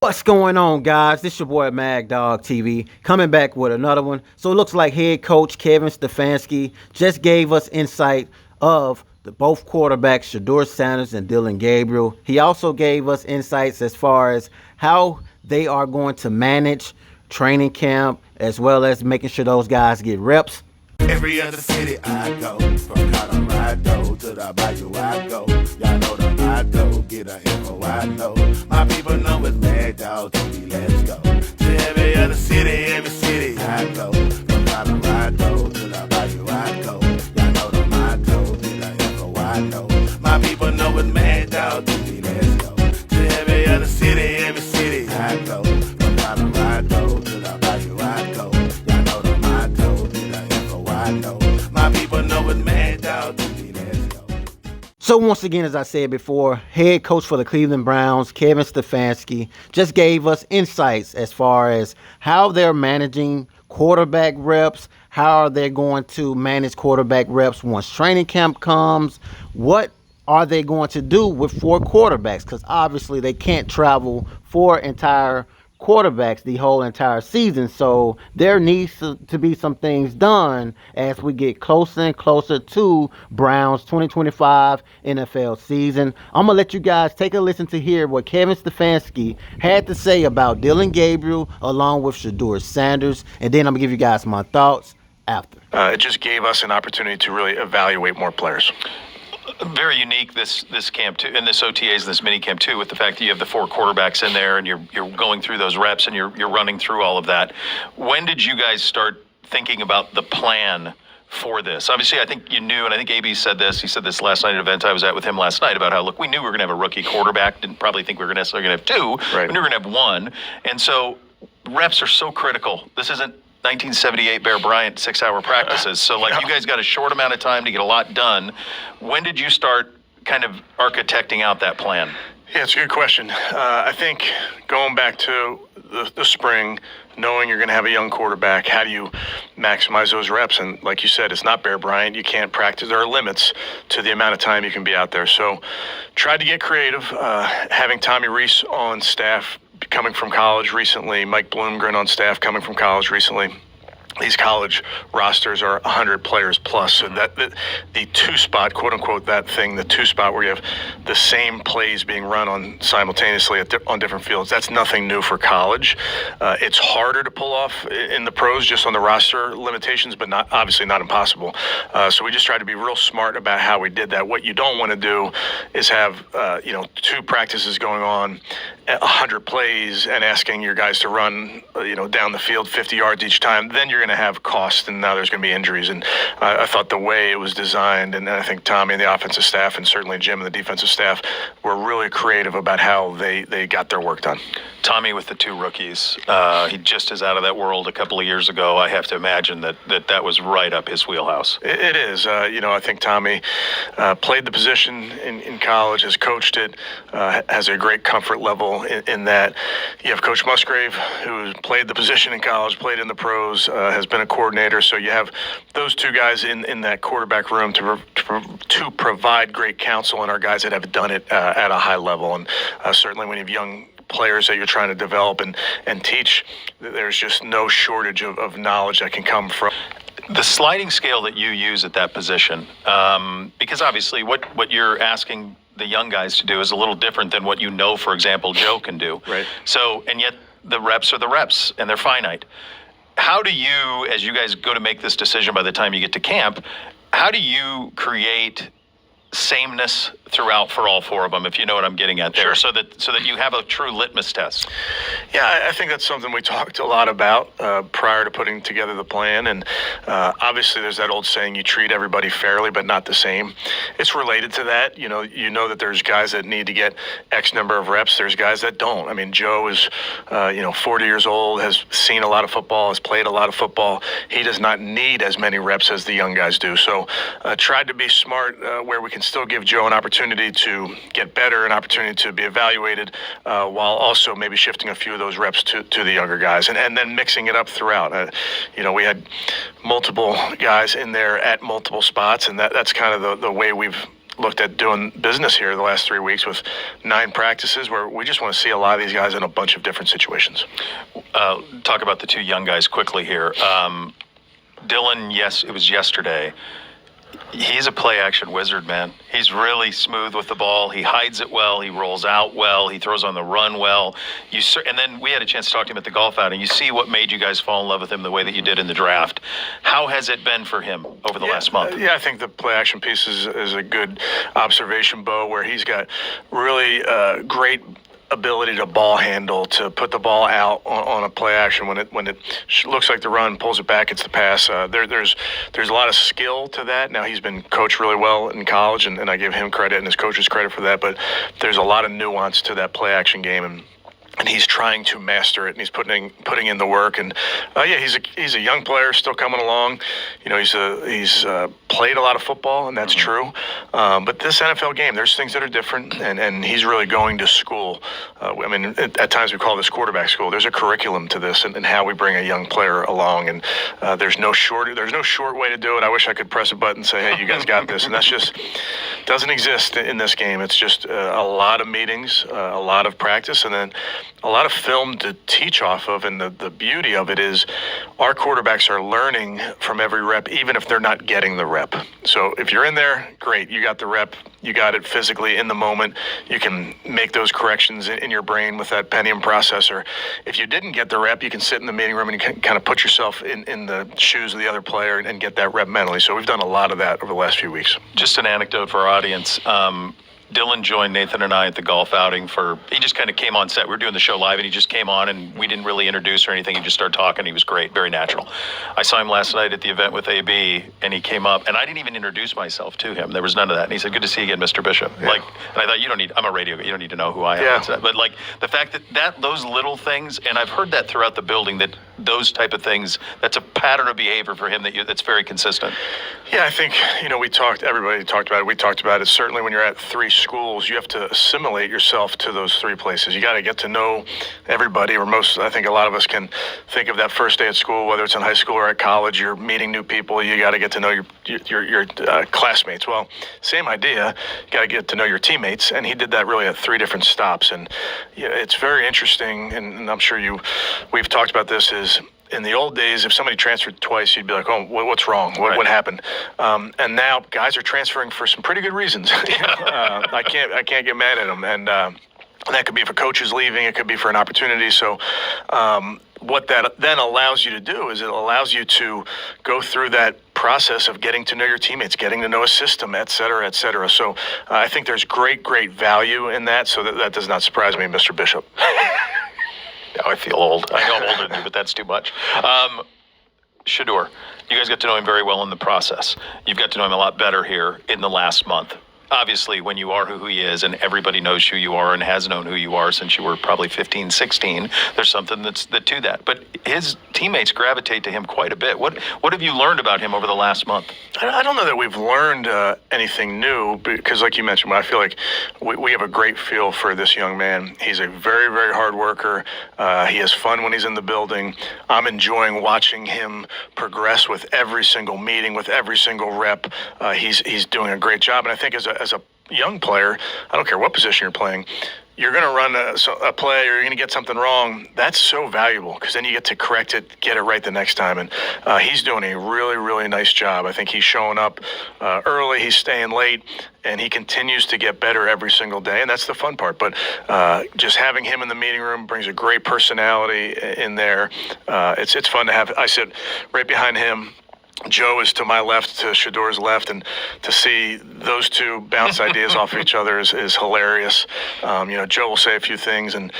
What's going on, guys? This your boy Mag Dog TV coming back with another one. So it looks like head coach Kevin Stefanski just gave us insight of the both quarterbacks, Shedeur Sanders and Dillon Gabriel. He also gave us insights as far as how they are going to manage training camp, as well as making sure those guys get reps. Every other city I go, from Colorado to the Bayou I go. Y'all know the motto, get a info I know. My people know it's Mad Dog TV, let's go. To every other city I go. From Colorado to the Bayou I go. Y'all know the motto, get a info I know. My people know it's Mad Dog TV, let's go. To every other city I go. From Colorado to the Bayou I go. Y'all know the motto, get a info I know. My people know it's Mad Dog TV, let's go. So once again, as I said before, head coach for the Cleveland Browns, Kevin Stefanski, just gave us insights as far as how they're managing quarterback reps, how are they going to manage quarterback reps once training camp comes, what are they going to do with 4 quarterbacks, because obviously they can't travel 4 entire quarterbacks the whole entire season. So there needs to be some things done as we get closer and closer to Browns 2025 NFL season. I'm gonna let you guys take a listen to hear what Kevin Stefanski had to say about Dillon Gabriel along with Shedeur Sanders, and then I'm gonna give you guys my thoughts after. It just gave us an opportunity to really evaluate more players. Very unique this camp too, and this OTAs and this mini camp too, with the fact that you have the 4 quarterbacks in there and you're going through those reps and you're running through all of that. When did you guys start thinking about the plan for this? Obviously, I think you knew, and I think AB said this. He said this last night at an event I was at with him last night about how, look, we knew we were going to have a rookie quarterback. Didn't probably think we were necessarily going to have 2. Right. We knew we were going to have 1, and so reps are so critical. This isn't 1978 Bear Bryant 6-hour practices. So, like, you guys got a short amount of time to get a lot done. When did you start kind of architecting out that plan? Yeah, it's a good question. I think going back to the spring, knowing you're going to have a young quarterback, how do you maximize those reps? And like you said, it's not Bear Bryant. You can't practice. There are limits to the amount of time you can be out there. So tried to get creative. Having Tommy Rees on staff, coming from college recently, Mike Bloomgren on staff coming from college recently. These college rosters are 100 players plus, so that the 2-spot, quote unquote, that thing, the 2-spot where you have the same plays being run on simultaneously on different fields, that's nothing new for college. It's harder to pull off in the pros just on the roster limitations, but obviously not impossible. So we just tried to be real smart about how we did that. What you don't want to do is have 2 practices going on, 100 plays, and asking your guys to run down the field 50 yards each time. Then you're going to have cost, and now there's going to be injuries. And I thought the way it was designed, and I think Tommy and the offensive staff, and certainly Jim and the defensive staff, were really creative about how they got their work done. Tommy with the 2 rookies, he just is out of that world a couple of years ago. I have to imagine that was right up his wheelhouse. It is. I think Tommy played the position in college, has coached it, has a great comfort level in that. You have Coach Musgrave, who played the position in college, played in the pros, has been a coordinator. So you have those 2 guys in that quarterback room to provide great counsel, and our guys that have done it at a high level. And certainly when you have young players that you're trying to develop and teach, there's just no shortage of knowledge that can come from the sliding scale that you use at that position, because obviously what you're asking the young guys to do is a little different than what for example, Joe can do. Right. So, and yet the reps are the reps, and they're finite. How do you, as you guys go to make this decision by the time you get to camp, how do you create sameness throughout for all 4 of them, if you know what I'm getting at there? Sure. so that you have a true litmus test? Yeah, I think that's something we talked a lot about prior to putting together the plan. And obviously there's that old saying, you treat everybody fairly but not the same. It's related to that. You know that there's guys that need to get X number of reps. There's guys that don't. I mean, Joe is 40 years old, has seen a lot of football, has played a lot of football. He does not need as many reps as the young guys do. So tried to be smart where we can still give Joe an opportunity to get better, an opportunity to be evaluated, while also maybe shifting a few of those reps to the younger guys, and then mixing it up throughout. We had multiple guys in there at multiple spots, and that's kind of the way we've looked at doing business here the last 3 weeks with 9 practices where we just want to see a lot of these guys in a bunch of different situations. Talk about the 2 young guys quickly here. Dylan, yes, it was yesterday. He's a play-action wizard, man. He's really smooth with the ball. He hides it well. He rolls out well. He throws on the run well. And then we had a chance to talk to him at the golf outing. You see what made you guys fall in love with him the way that you did in the draft. How has it been for him over the last month? Yeah, I think the play-action piece is a good observation, Bo, where he's got really great ability to ball handle, to put the ball out on a play action when it looks like the run, pulls it back, it's the pass. There's a lot of skill to that. Now he's been coached really well in college, and I give him credit and his coaches credit for that. But there's a lot of nuance to that play action game, and he's trying to master it, and he's putting in the work. And he's a young player, still coming along. You know, he's played a lot of football, and that's true. But this NFL game, there's things that are different, and he's really going to school. I mean, at times we call this quarterback school. There's a curriculum to this, and how we bring a young player along. And there's no short way to do it. I wish I could press a button and say, hey, you guys got this, and that's just doesn't exist in this game. It's just a lot of meetings, a lot of practice, and then a lot of film to teach off of. And the beauty of it is our quarterbacks are learning from every rep, even if they're not getting the rep. So if you're in there, great, you got the rep, you got it physically in the moment. You can make those corrections in your brain with that Pentium processor. If you didn't get the rep, you can sit in the meeting room and you can kind of put yourself in the shoes of the other player and get that rep mentally. So we've done a lot of that over the last few weeks. Just an anecdote for our audience. Dylan joined Nathan and I at the golf outing he just kind of came on set. We were doing the show live, and he just came on, and we didn't really introduce or anything. He just started talking. He was great, very natural. I saw him last night at the event with AB, and he came up, and I didn't even introduce myself to him. There was none of that. And he said, good to see you again, Mr. Bishop. Yeah. And I thought, I'm a radio guy. You don't need to know who I am. Yeah. But the fact that those little things, and I've heard that throughout the building, that those type of things, that's a pattern of behavior for him that's very consistent. Yeah, I think, everybody talked about it. We talked about it. Certainly when you're at 3 schools, you have to assimilate yourself to those 3 places. You got to get to know everybody, or I think a lot of us can think of that first day at school, whether it's in high school or at college, you're meeting new people. You got to get to know your classmates. Well, same idea. You got to get to know your teammates. And he did that really at 3 different stops. And it's very interesting. And I'm sure we've talked about this is, in the old days, if somebody transferred twice, you'd be like, oh, what's wrong? What happened? And now guys are transferring for some pretty good reasons. I can't get mad at them. And that could be if a coach is leaving. It could be for an opportunity. So what that then allows you to do is it allows you to go through that process of getting to know your teammates, getting to know a system, et cetera, et cetera. So I think there's great value in that. So that does not surprise me, Mr. Bishop. Now I feel old. I know I'm older than you, but that's too much. Shedeur, you guys got to know him very well in the process. You've got to know him a lot better here in the last month. Obviously, when you are who he is and everybody knows who you are and has known who you are since you were probably 15, 16, there's something that's to that. But his teammates gravitate to him quite a bit. What have you learned about him over the last month? I don't know that we've learned anything new because, like you mentioned, I feel like we have a great feel for this young man. He's a very, very hard worker. He has fun when he's in the building. I'm enjoying watching him progress with every single meeting, with every single rep. He's doing a great job. And I think as a young player, I don't care what position you're playing, you're going to run a play or you're going to get something wrong. That's so valuable because then you get to correct it, get it right the next time. And he's doing a really, really nice job. I think he's showing up early, he's staying late, and he continues to get better every single day. And that's the fun part. But just having him in the meeting room brings a great personality in there. It's fun to have. I sit right behind him. Joe is to my left, to Shedeur's left, and to see those two bounce ideas off of each other is hilarious. Joe will say a few things, and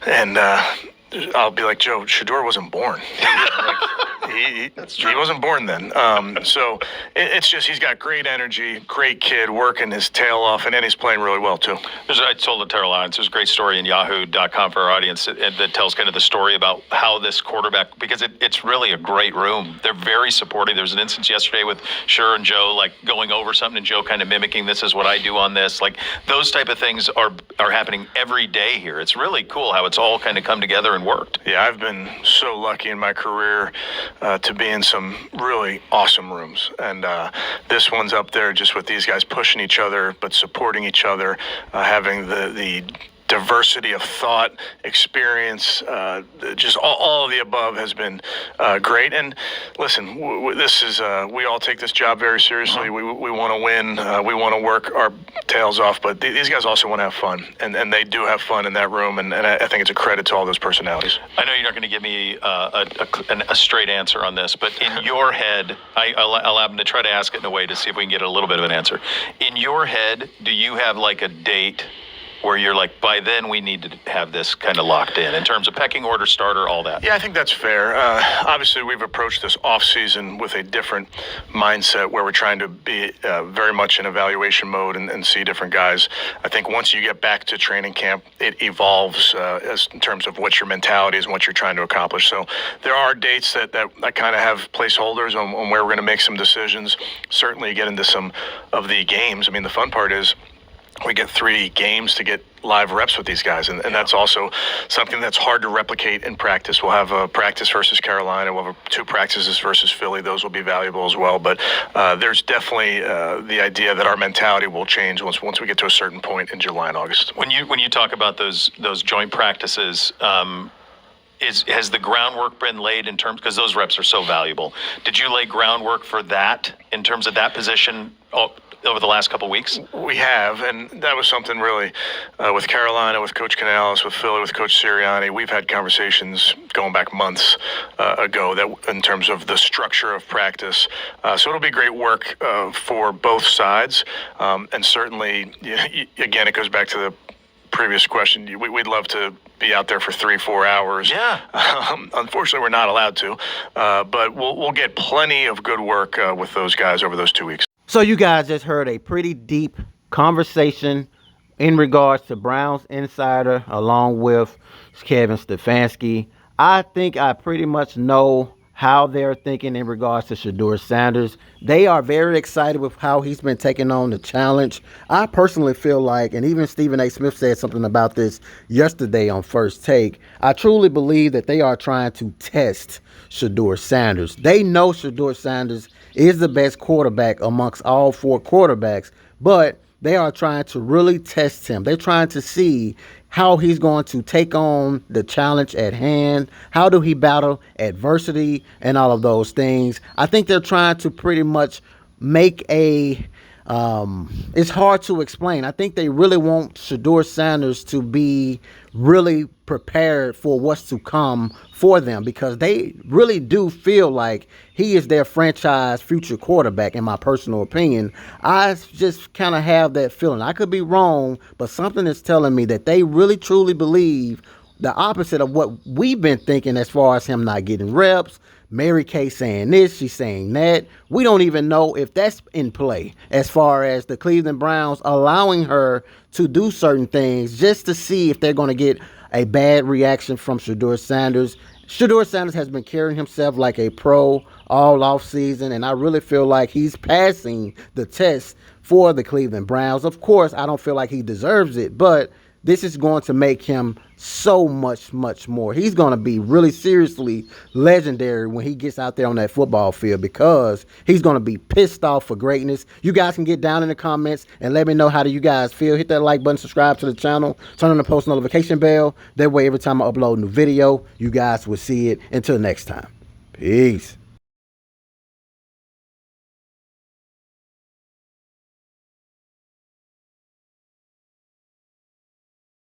I'll be like, Joe, Shedeur wasn't born. He wasn't born then. So it's just he's got great energy, great kid, working his tail off, and then he's playing really well too. I told the Terrell audience, there's a great story in yahoo.com for our audience that tells kind of the story about how this quarterback, because it's really a great room. They're very supportive. There was an instance yesterday with Shedeur and Joe going over something, and Joe kind of mimicking, this is what I do on this. Those type of things are happening every day here. It's really cool how it's all kind of come together and worked. Yeah, I've been so lucky in my career to be in some really awesome rooms. And this one's up there just with these guys pushing each other, but supporting each other, having the diversity of thought, experience, just all of the above has been great. And listen, this is we all take this job very seriously. We want to win. We want to work our tails off. But these guys also want to have fun, and they do have fun in that room. And I think it's a credit to all those personalities. I know you're not going to give me a straight answer on this, but in your head, I'll have to try to ask it in a way to see if we can get a little bit of an answer. In your head, do you have like a date where you're like, by then we need to have this kind of locked in terms of pecking order, starter, all that? Yeah, I think that's fair. Obviously, we've approached this off-season with a different mindset where we're trying to be very much in evaluation mode and see different guys. I think once you get back to training camp, it evolves as in terms of what your mentality is and what you're trying to accomplish. So there are dates that kind of have placeholders on where we're going to make some decisions. Certainly get into some of the games. I mean, the fun part is we get 3 games to get live reps with these guys, and that's also something that's hard to replicate in practice. We'll have a practice versus Carolina. We'll have 2 practices versus Philly. Those will be valuable as well. But there's definitely the idea that our mentality will change once we get to a certain point in July and August. When you talk about those joint practices, has the groundwork been laid in terms, because those reps are so valuable? Did you lay groundwork for that in terms of that position over the last couple of weeks? We have, and that was something really with Carolina, with Coach Canales, with Philly, with Coach Sirianni. We've had conversations going back months ago that in terms of the structure of practice. So it'll be great work for both sides, and certainly, again, it goes back to the previous question. We'd love to be out there for 3-4 hours. Yeah. Unfortunately, we're not allowed to, but we'll get plenty of good work with those guys over those 2 weeks. So you guys just heard a pretty deep conversation in regards to Browns Insider along with Kevin Stefanski. I think I pretty much know how they're thinking in regards to Shedeur Sanders. They are very excited with how he's been taking on the challenge. I personally feel like, and even Stephen A. Smith said something about this yesterday on First Take, I truly believe that they are trying to test Shedeur Sanders. They know Shedeur Sanders is the best quarterback amongst all 4 quarterbacks, but they are trying to really test him. They're trying to see how he's going to take on the challenge at hand. How do he battle adversity and all of those things? I think they're trying to pretty much make it's hard to explain. I think they really want Shedeur Sanders to be really prepared for what's to come for them, because they really do feel like he is their franchise future quarterback, in my personal opinion. I just kind of have that feeling. I could be wrong, but something is telling me that they really truly believe the opposite of what we've been thinking as far as him not getting reps. Mary Kay saying this, she's saying that. We don't even know if that's in play as far as the Cleveland Browns allowing her to do certain things just to see if they're going to get a bad reaction from Shedeur Sanders. Shedeur Sanders has been carrying himself like a pro all off season, and I really feel like he's passing the test for the Cleveland Browns. Of course, I don't feel like he deserves it, but this is going to make him so much more. He's going to be really seriously legendary when he gets out there on that football field, because he's going to be pissed off for greatness. You guys can get down in the comments and let me know how do you guys feel. Hit that like button, subscribe to the channel, turn on the post notification bell. That way every time I upload a new video, you guys will see it. Until next time, peace.